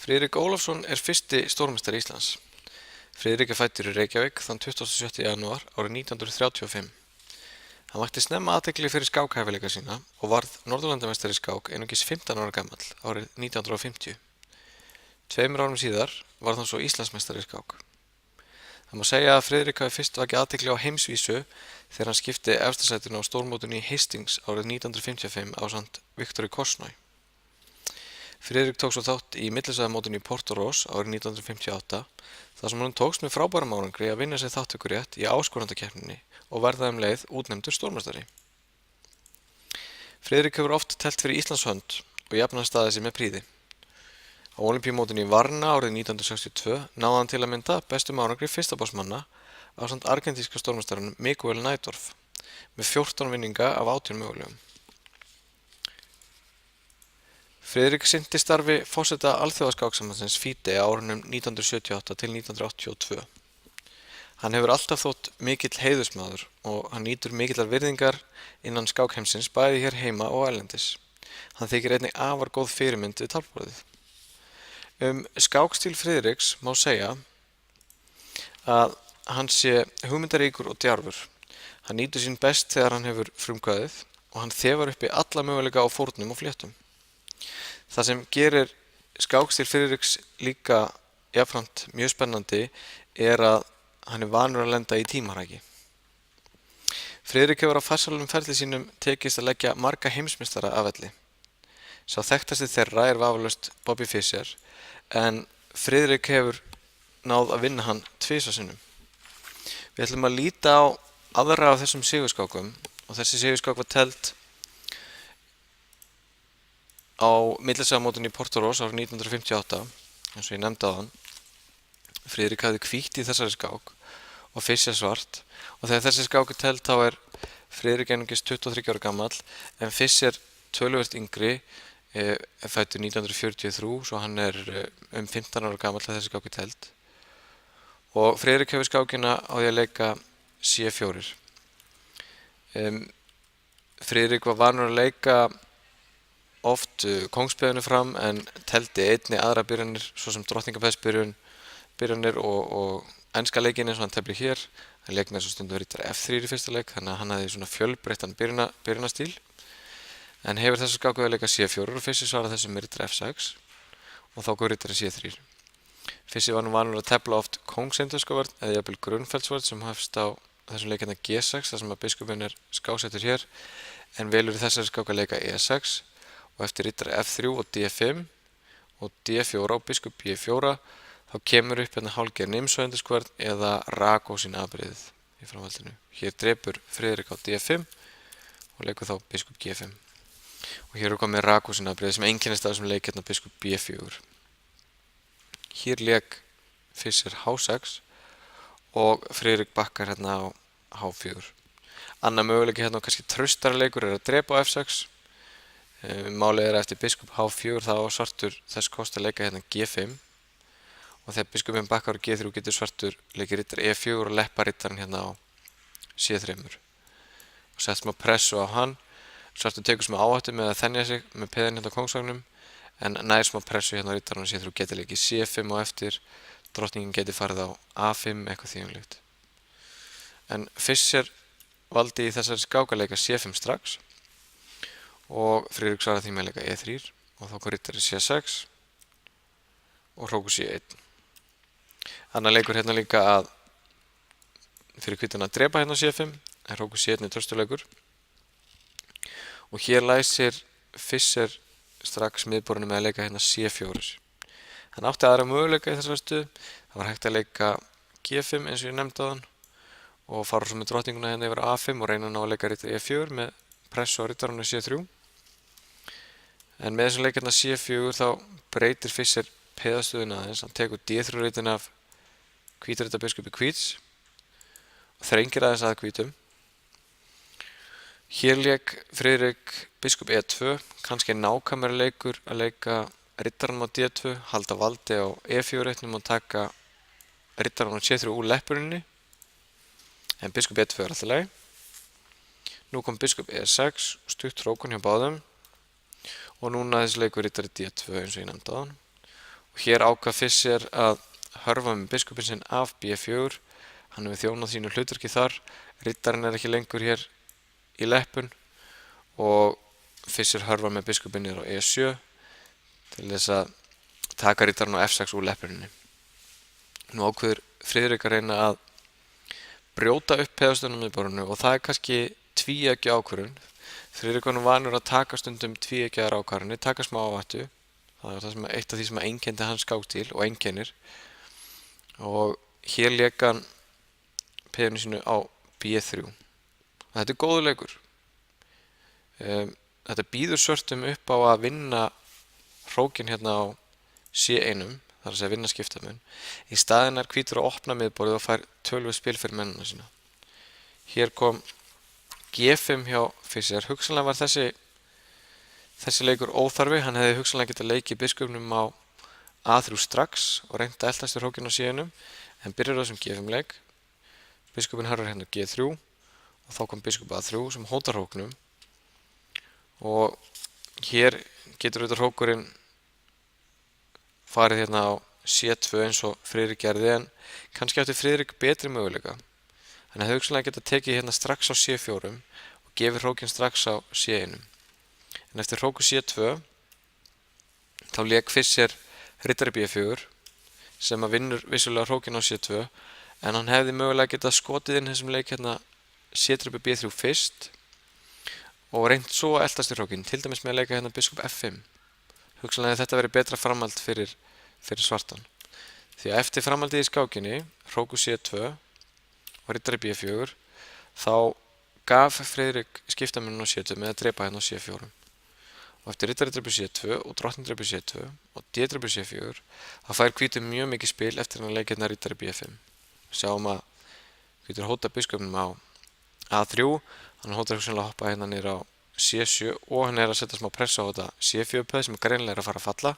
Friðrik Ólafsson er fyrsti stórmeistari Íslands. Friðrik er fæddur í Reykjavík þann 27. janúar árið 1935. Hann vakti snemma athygli fyrir skákhæfileika sína og varð Norðurlandameistari í skák einungis 15 ára gamall árið 1950. 2 árum síðar varð hann svo Íslandsmeistari í skák. Það má segja að Friðrik hafi fyrst vakið athygli á heimsvísu þegar hann skipti efsta sætinu á stórmótinu í Hastings árið 1955 ásamt Viktori Korsnoj. Friðrik tók svo þátt í millisvæðamótinu í Portoroz árið 1958 þar sem honum tókst með frábærum árangri að vinna sér þátttökurétt í áskorandakeppninni og verða leið útnefndur stórmeistari. Friðrik hefur oft teflt fyrir Íslands hönd og jafnan staðið sig með prýði. Á Ólympíumótinu í Varna árið 1962 náði hann til að mynda bestum árangri fyrstabásmanna ásamt argentíska stórmeistaranum Miguel Najdorf með 14 vinninga af 18 mögulegum. Friðrik sinnti starfi forseta Alþjóðaskáksambandsins FIDE á árunum 1978 til 1982. Hann hefur alltaf þótt mikill heiðursmaður og hann nýtur mikillar virðingar innan skákheimsins bæði hér heima og erlendis. Hann þykir einnig afar góð fyrirmynd við taflborðið. Skákstíl Friðriks má segja að hann sé hugmyndaríkur og djarfur. Hann nýtur sín best þegar hann hefur frumkvæðið og hann þefar uppi alla möguleika á fórnum og fléttum. Það sem gerir skákstíl Friðriks líka jafnframt mjög spennandi er að hann er vanur að lenda í tímahraki. Friðrik hefur á farsælum ferli sínum tekist að leggja marga heimsmeistara af velli. Sá þekktasti þeirra er vafalaust Bobby Fischer en Friðrik hefur náð að vinna hann 2 sinnum. Við ætlum að líta á aðra af þessum sigurskákum og þessi sigurskák var tefld á millisvæðamótinu í Portoroz árið 1958, eins og ég nefndi áðan. Friðrik hafði hvítt í þessari skák og Fischer svart og þegar þessi skák er tefld þá er Friðrik einungis 23 ára gamall en Fischer töluvert yngri, fæddur 1943, svo hann er 15 ára gamall þegar þessi skák er tefld. Og Friðrik hefur skákina á því að leika C4. Friðrik var vanur að leika oft kóngsbyrjunni fram en teldi einnig aðra byrjanir svo sem drottningabæðsbyrjanir og enska leikin eins og hann tefli hér. Hann leik með svo stundum riddara F3 í fyrsta leik þannig að hann hafði svona fjölbreyttan byrjunastíl en hefur þessu skáku að leika C4 og Fischer svaraði þessu með riddara F6 og þá góð riddara C3. Fischer var nú vanur að tefla oft kóngseindverskavörn eða jafnvel grunnfeldsvörn sem hefst á þessum leik hérna G6 þar sem að biskupinn er skáksettur hér en velur í þessari skák að leika E6 og eftir riddara F3 og D5 og D4 og biskup B4 þá kemur upp hérna hálfgerð nimsvæðindiskvörn eða Rákósín afbrigðið í framhaldinu. Hér drepur Friðrik á D5 og leikur þá biskup G5 og hér er komið Rákósín afbrigðið sem einkennist af þessum leik hérna biskup B4. Hér lék Fischer H6 og Friðrik bakkar hérna á H4. Annar möguleiki hérna og kannski traustari leikur er að drepa á F6. Málið er að eftir biskup H4 þá á svartur þess kost að leika hérna G5 og þegar biskupinn bakkar á G3 getur svartur leikið riddara E4 og leppa riddaran hérna á C3 og sett smá pressu á hann. Svartur tekur smá áhættu með að þenja sig með peðin hérna á kóngsvagnum en nær smá pressu hérna á riddaran á C3 og getur leikið C5 og eftir drottningin getur farið á A5 eitthvað þýjumlíkt. En Fischer valdi í þessari skák að leika C5 strax og Friðrik svaraði því með að leika E3 og þá kom riddari C6 og hrókur C1. Annar leikur hérna líka að fyrir hvítan að drepa hérna á C5 en hrókur C1 er tröstuleikur og hér læsir Fischer strax miðborðinu með að leika hérna C4. Hann átti aðra möguleika í þessari stöðu. Það var hægt að leika G5 eins og ég nefndi áðan og fara svo með drottninguna hérna yfir A5 og reyna að ná að leika riddara E4 með pressu á riddaranum á C3. En með þessum leik hérna C4 þá breytir Fischer peðastöðuna aðeins. Hann tekur D3 riddin af hvítaridda biskupi hvíts og þrengir aðeins að hvítum. Hér lék Friðrik biskup E2, kannski nákvæmari leikur að leika riddaranum á D2, halda valdi á E4 og taka riddaranum á C3 úr leppurinni. En biskup E2 er alltaf leið. Nú kom biskup E6 og stutt hrókun hjá báðum og núna þessi leikur riddari D2 eins og ég nefndi áðan Hér ákvað Fischer að hörfa með biskupinn sinn af B4. Hann hefur þjónað sínu hlutverki þar. Riddarinn ekki lengur hér í leppun og Fischer hörfa með biskupinn niður á E7 til þess að taka riddarinn á F6 úr leppuninni. Nú ákveður Friðrik að reyna að brjóta upp peðastöðuna á miðborðinu og það kannski tvíeggja ákvörðun. Friðrik var nú vanur að taka stundum tvíeggjaðar ákvarðanir, taka smá áhættu. Það var eitt af því sem einkenndi hans skákstíl og einkennir. Og hér lék hann peðinu sínu á B3. Og þetta er góður leikur. Þetta býður svörtum upp á að vinna hrókin hérna á C1, þar að segja vinna skiptamun. Í staðinn hvítur að opna miðborðið og fær töluvert spil fyrir mennina sína. Hér kom G5 hjá Fischer. Hugsanlega var þessi leikur óþarfi. Hann hefði hugsanlega getað leikið biskupnum á A3 strax og reynt að eltast við hrókin á C1, en byrjar á þessum G5 leik. Biskupinn hörfar hérna á G3 og þá kom biskup A3 sem hótar hróknum. Og hér getur auðvitað hrókurinn farið hérna á C2 eins og Friðrik gerði, en kannski átti Friðrik betri möguleika. Hann hefði hugsanlega getað tekið hérna strax á C4 og gefið hrókinn strax á C1. En eftir hróku C2 þá lék Fischer riddari B4 sem að vinnur vissulega hrókinn á C2, en hann hefði mögulega getað skotið inn þessum leik hérna C3 B3 fyrst og reynt svo að eltast í hrókinn, til dæmis með að leika hérna biskup F5. Hugsanlega hefði þetta verið betra framhald fyrir svartan. Því að eftir framhaldið í skákinni, hróku C2 og riddari B4, þá gaf Friðrik skiptamunum á C2 með að drepa hérna á C4. Og eftir riddari drepa C2 og drottning drepa C2 og D drepa C4, þá fær hvítur mjög mikið spil eftir hann að leika hérna riddari B5. Sjáum að hvítur hóta biskupnum á A3, hann hótar hugsanlega að hoppa hérna niður á C7 og hann að setja smá pressa á þetta C4 peð sem greinilega að fara að falla.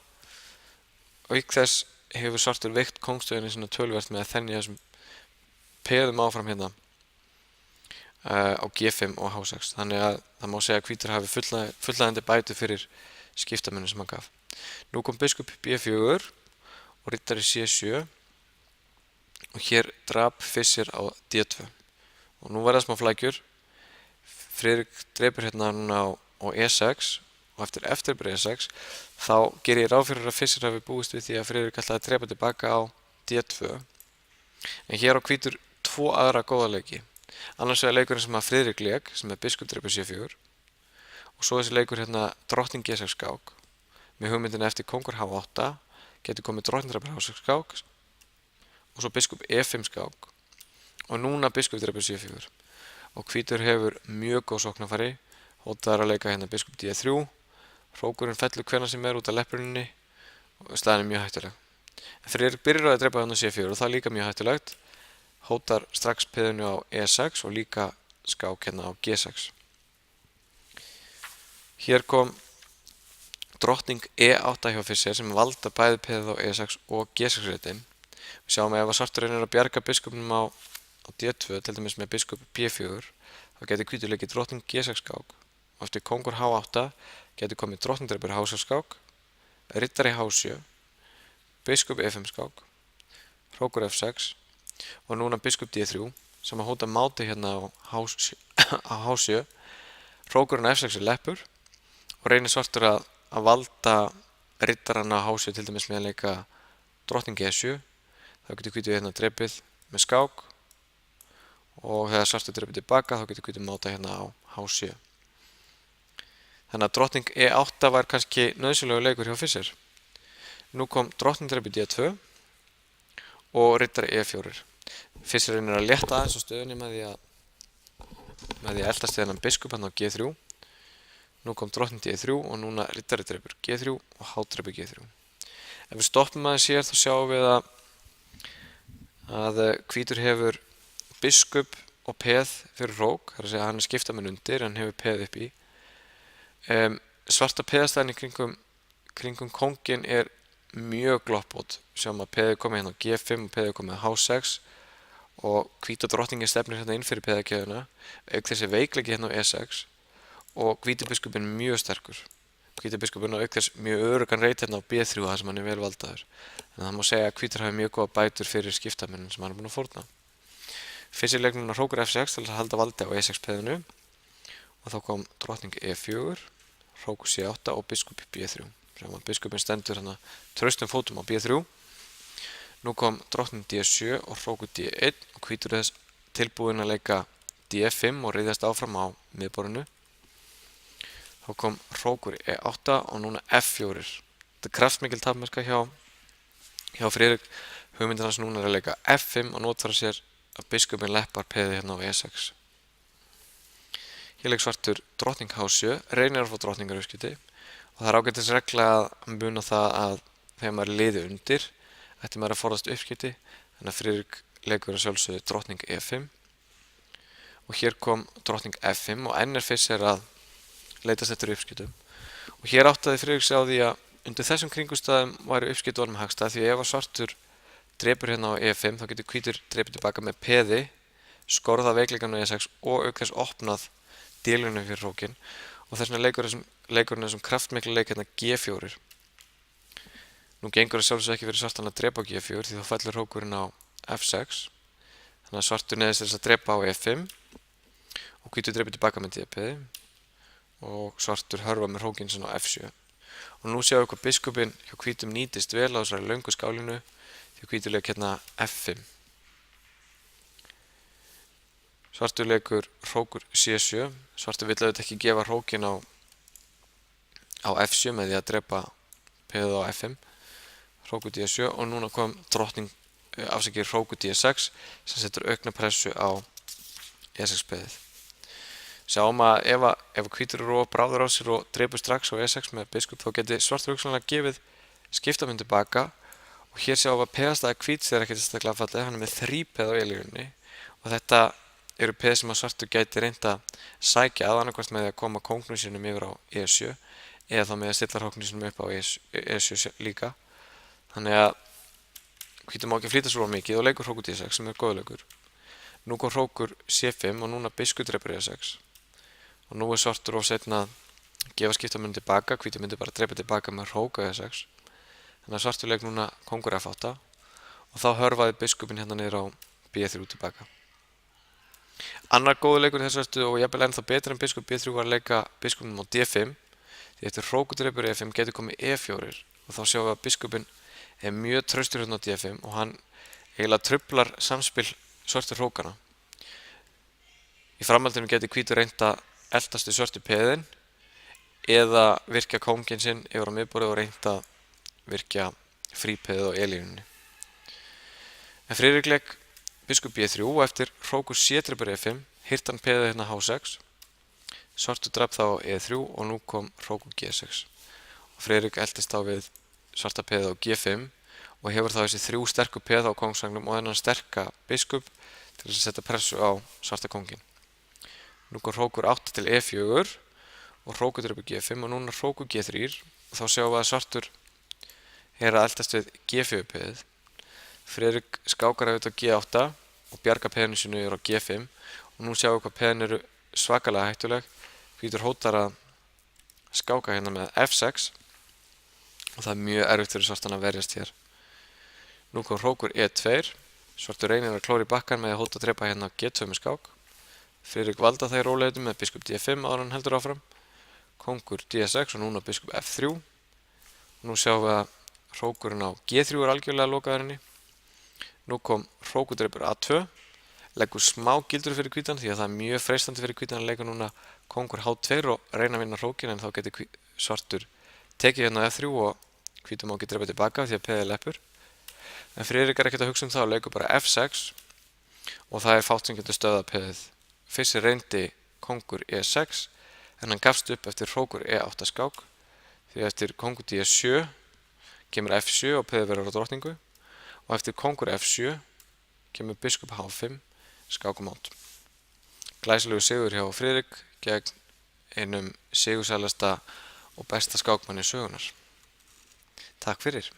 Auk þess hefur svartur veikt kongstöðunni svona töluvert með að þenja þessum peðum áfram hérna á G5 og H6. Þannig að það má segja að hvítur hafi fullnægjandi bætur fyrir skiptamunum sem hann gaf. Nú kom biskup B4 og riddari C7 og hér drap Fischer á D2. Og nú verða smá flækjur. Friðrik dreipur hérna núna á E6 og eftir E6 þá ger ég ráð fyrir að Fischer hafi búist við því að Friðrik ætlaði að dreipa tilbaka á D2. En hér á hvítur tvo aðra góða leiki. Annars vegar leikurinn sem að Friðrik lék, sem er biskup dreipur C4, og svo þessi leikur hérna drottning G6 skák. Með hugmyndina eftir kongur H8 getur komið drottning dreipur H6 skák og svo biskup E5 skák og núna biskup dreipur C4. Og hvítur hefur mjög góð sóknarfæri, hótar að leika hérna biskup D3, hrókurinn fellur hvenær sem út af leppuninni og staðan mjög hættuleg. En Friðrik byrjar að drepa hérna C4 og það er líka mjög hættulegt, hótar strax peðinu á E6 og líka skák hérna á G6. Hér kom drottning E8 hjá Fischer sem valda bæði peðið á E6 og G6 reitin. Við sjáum að ef svartur reynir að bjarga biskupnum á D2, til dæmis með biskup P4, þá getur hvítur leikið drottning G6 skák og eftir kongur H8 getur komið drottning dreipur H6 skák, riddari H7, biskup E5 skák, hrókur F6 og núna biskup D3 sem að hóta máti hérna á H7, hrókurinn F6 leppur og reynir svartur að valda riddarann á H7 til dæmis með að leika drottning G7. Þá getur hvítur hérna dreipið með skák og þegar svartur dreipið tilbaka þá getur hvítur máta hérna á H7. Þannig að drottning E8 var kannski nauðsynlegur leikur hjá Fischer. Nú kom drottning dreipið D2 og riddari E4. Fischer reynir að létta aðeins á stöðunni með því að eltast við hennan biskup hann á G3. Nú kom drottning D3 og núna riddari dreipur G3 og H dreipur G3. Ef við stoppum aðeins hér þá sjáum við að hvítur hefur biskup og peð fyrir hrók, það er að segja að hann er skiptamun undir, hann hefur peð upp í. Svarta peðastæðin í kringum kóngin er mjög gloppótt. Sjáum að peðið komið hérna á G5 og peðið komið á H6 og hvíta drottningin stefnir hérna inn fyrir peðakeðuna, auk þessi veikleiki hérna á E6 og hvíti biskupin mjög sterkur. hvíti biskupinn og auk þess mjög öruggan reit hérna á B3 þar sem hann vel valdaður. En það má segja að hvítur hafi mjög góða bætur fyrir skiptamennin sem hann búinn að fórna. Fyrst í leiknum hrókur F6 til að halda valdi á E6 peðinu og þá kom drottning E4, hrókur C8 og biskup B3. Sem að biskupinn stendur hérna traustum fótum á B3. Nú kom drottning D7 og hrókur D1 og hvítur þess tilbúinn að leika D5 og riðjast áfram á miðborðinu. Þá kom hrókur E8 og núna F4. Þetta er kraftmikil tapmarka hjá Friðrik. Hugmyndin hans núna að leika F5 og notfæra sér að biskupinn leppar peði hérna á E6. Hér leik svartur drottning H7, reynir að fá drottningar uppskipti og það er ágætis regla að muna það að þegar maður liði undir ætti maður að forðast uppskipti, þannig að Friðrik leikur að sjálfsögðu drottning E5 og hér kom drottning F5 og enn fyrst að leitast eftir uppskiptum og hér áttaði Friðrik sig á því að undir þessum kringumstæðum væri uppskipti orðum hagstæð því ef að svartur drepur hérna á E5 þá getur hvítur drepið tilbaka með peði, skorða veikleikann á E6 og auk þess opnað dílunum fyrir hrókin og þess vegna leikurinn þessum kraftmiklu leik hérna G4. Nú gengur það sjálfsög ekki fyrir svartan að drepa á G4 því þá fellur hrókurinn á F6 þannig að svartur neðist þess að drepa á E5 og hvítur drepið tilbaka með D-peði og svartur hörfa með hrókinn sinna á F7 og nú sjáum við hvað biskupinn hjá hvítum nýtist vel á þessari löngu skálinu því hvítur leik hérna F5. Svartur leikur hrókur C7, svartur vill auðvitað ekki gefa hrókinn á F7 með því að drepa peðið á F5, hrókur D7 og núna kom hrókur D6 sem setur aukna pressu á E6 peðið. Sjáum að ef hvítur eru bráður á sér og drepur strax á E6 með biskup þá geti svartur hugsanlega gefið skiptamenn tilbaka og hér sjáum við að peðastæði hvíts er ekkert sérstaklega fallið, hann er með 3 peð á E-línunni og þetta eru peð sem að svartur gæti reynt að sækja að annarkvort með því að koma kóngnum sínum yfir á E7 eða þá með að stilla hróknum sínum upp á E7 líka. Þannig að hvítur má ekki flýta svo mikið og leikur hrókur D6 sem er góður leikur. Nú kom hrókur C5 og núna biskup drepur E6 og nú er svartur of seinna að gefa skiptamenn tilbaka, hvítur myndi bara drepa tilbaka með hrók á E6. Þannig að svartur leik núna kóngur F8 og þá hörfaði biskupinn hérna niður á B3 tilbaka. Annar góður leikur í þessu stöðu og jafnvel ennþá betur en biskup B3 var að leika biskupnum á D5 því eftir hrókur drepur E5 getur komið E4 og þá sjáum við að biskupinn er mjög traustur hérna á D5 og hann eiginlega truflar samspil svartur hrókana. Í framhaldinu getur hvítur reynt að eltast við svörtu peðin eða virkja kónginn sinn yfir á miðborðið og reynt að virkja frípeðið á E-línunni. En Friðrik leik biskup B3 og eftir hrókur C drepur E5 hirti hann peðið hérna H6, svartur drap þá á E3 og nú kom hrókur G6 og Friðrik eltist á við svarta peðið á G5 og hefur þá þessi 3 sterku peð á kóngsvagnum og þennan sterka biskup til þess að setja pressu á svarta kónginn. Nú kom hrókur 8 til E4 og hrókur drepur G5 og núna hrókur G3 og þá sjáum við að svartur er að eltast við G4 peðið. Friðrik skákar auðvitað á G8 og bjarga peðinu sínu yfir á G5 og nú sjáum við hvað peðin eru svakalega hættuleg. Hvítur hótar að skáka hérna með F6 og það er mjög erfitt fyrir svartan að verjast hér. Nú kom hrókur E2, svartur reynir að klóra í bakkan með að hóta að drepa hérna G2 með skák. Friðrik valda það í rólegheitum með biskup D5 áður en hann heldur áfram, kóngur D6 og núna biskup F3. Nú sjáum við að hrókurinn á G3 er algjörlega lokaður henni. Nú kom hrókur drepur A2, leggur smá gildur fyrir hvítan því að það er mjög freistandi fyrir hvítan að leika núna kóngur H2 og reyna að vinna hrókin en þá getur svartur tekið hérna F3 og hvítan má ekki drepa tilbaka því að peðið leppur. En Friðrik er ekkert að hugsa um það og leikur bara F6 og það er fátt sem getur stöðað peðið. Fyrst reyndi kóngur E6 en hann gafst upp eftir hrókur E8 skák því eftir kóngur D7 kemur F7 og peðið verður á drottningu og eftir kóngur F7 kemur biskup H5 skákumót. Glæsilegur sigur hjá Friðrik gegn einum sigursælasta og besta skákmanni sögunar. Takk fyrir.